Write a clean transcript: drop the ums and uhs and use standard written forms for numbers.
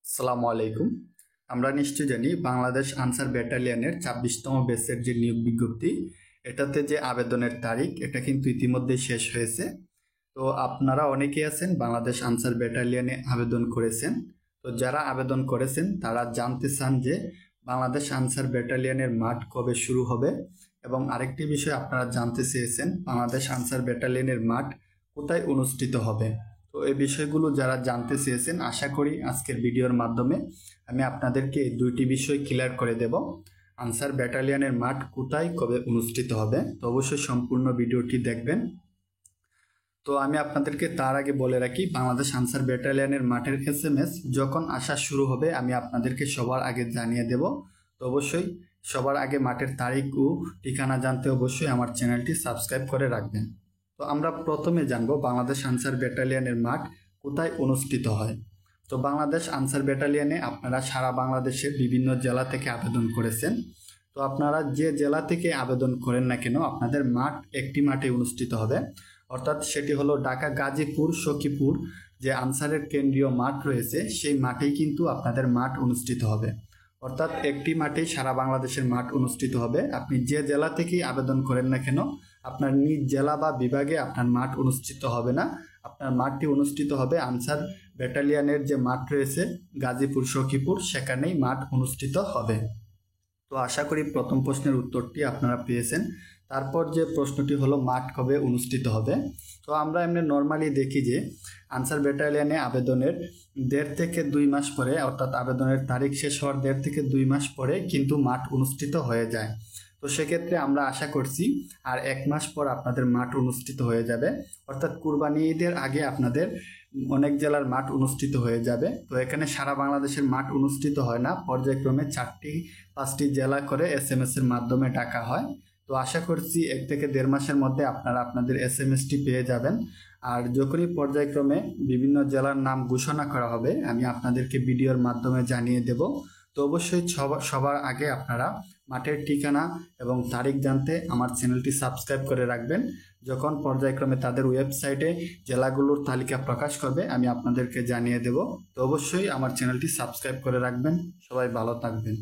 আসসালামু আলাইকুম। আমরা নিশ্চয় জানি বাংলাদেশ আনসার ব্যাটালিয়নের ২৬তম ব্যাচের যে নিয়োগ বিজ্ঞপ্তি, এটাতে যে আবেদনের তারিখ এটা কিন্তু ইতিমধ্যেই শেষ হয়েছে। তো আপনারা অনেকেই আছেন বাংলাদেশ আনসার ব্যাটালিয়নে আবেদন করেছেন। তো যারা আবেদন করেছেন তারা জানতে চান যে বাংলাদেশ আনসার ব্যাটালিয়নের মাঠ কবে শুরু হবে, এবং আরেকটি বিষয় আপনারা জানতে চেয়েছেন বাংলাদেশ আনসার ব্যাটালিয়নের মাঠ কোথায় অনুষ্ঠিত হবে। তো এই বিষয়গুলো যারা জানতে চেয়েছেন, আশা করি আজকের ভিডিওর মাধ্যমে আমি আপনাদেরকে এই দুইটি বিষয় ক্লিয়ার করে দেব। আনসার ব্যাটালিয়নের মাঠ কোথায় কবে অনুষ্ঠিত হবে, তো অবশ্যই সম্পূর্ণ ভিডিওটি দেখবেন। তো আমি আপনাদেরকে তার আগে বলে রাখি, বাংলাদেশ আনসার ব্যাটালিয়নের মাঠের SMS যখন আসা শুরু হবে আমি আপনাদেরকে সবার আগে জানিয়ে দেব। তো অবশ্যই সবার আগে মাঠের তারিখ ও ঠিকানা জানতে অবশ্যই আমার চ্যানেলটি সাবস্ক্রাইব করে রাখবেন। তো আমরা প্রথমে জানবো বাংলাদেশ আনসার ব্যাটালিয়নের মাঠ কোথায় অনুষ্ঠিত হয়। তো বাংলাদেশ আনসার ব্যাটালিয়নে আপনারা সারা বাংলাদেশের বিভিন্ন জেলা থেকে আবেদন করেছেন। তো আপনারা যে জেলা থেকে আবেদন করেন না কেন, আপনাদের মাঠ একটি মাঠে অনুষ্ঠিত হবে, অর্থাৎ সেটি হলো ঢাকা গাজীপুর সখীপুর যে আনসারের কেন্দ্রীয় মাঠ রয়েছে, সেই মাঠেই কিন্তু আপনাদের মাঠ অনুষ্ঠিত হবে। অর্থাৎ একটি মাঠেই সারা বাংলাদেশের মাঠ অনুষ্ঠিত হবে। আপনি যে জেলা থেকেই আবেদন করেন না কেন, আপনার নিজ জেলা বা বিভাগে আপনার মাঠ অনুষ্ঠিত হবে না। আপনার মাঠটি অনুষ্ঠিত হবে আনসার ব্যাটালিয়নের যে মাঠ রয়েছে গাজীপুর সখীপুর, সেখানেই মাঠ অনুষ্ঠিত হবে। তো আশা করি প্রথম প্রশ্নের উত্তরটি আপনারা পেয়েছেন। তারপর যে প্রশ্নটি হলো মাঠ কবে অনুষ্ঠিত হবে। তো আমরা এমনি নর্মালি দেখি যে আনসার ব্যাটালিয়নে আবেদনের ১.৫ থেকে ২ মাস পরে, অর্থাৎ আবেদনের তারিখ শেষ হওয়ার ১.৫ থেকে ২ মাস পরে কিন্তু মাঠ অনুষ্ঠিত হয়ে যায়। তো সেক্ষেত্রে আমরা আশা করছি আর ১ মাস পর আপনাদের মাঠ অনুষ্ঠিত হয়ে যাবে, অর্থাৎ কুরবানি ঈদের আগে আপনাদের অনেক জেলার মাঠ অনুষ্ঠিত হয়ে যাবে। তো এখানে সারা বাংলাদেশের মাঠ অনুষ্ঠিত হয় না, পর্যায়ক্রমে ৪-৫টি জেলা করে SMS এর মাধ্যমে ডাকা হয়। তো আশা করছি ১ থেকে ১.৫ মাসের মধ্যে আপনারা আপনাদের SMSটি পেয়ে যাবেন। আর যখনই পর্যায়ক্রমে বিভিন্ন জেলার নাম ঘোষণা করা হবে আমি আপনাদেরকে ভিডিওর মাধ্যমে জানিয়ে দেব। তো অবশ্যই সবার আগে আপনারা মাঠের ঠিকানা এবং তারিখ জানতে আমার চ্যানেলটি সাবস্ক্রাইব করে রাখবেন। যখন পর্যায়ক্রমে তাদের ওয়েবসাইটে জেলাগুলোর তালিকা প্রকাশ করবে আমি আপনাদেরকে জানিয়ে দেব। তো অবশ্যই আমার চ্যানেলটি সাবস্ক্রাইব করে রাখবেন। সবাই ভালো থাকবেন।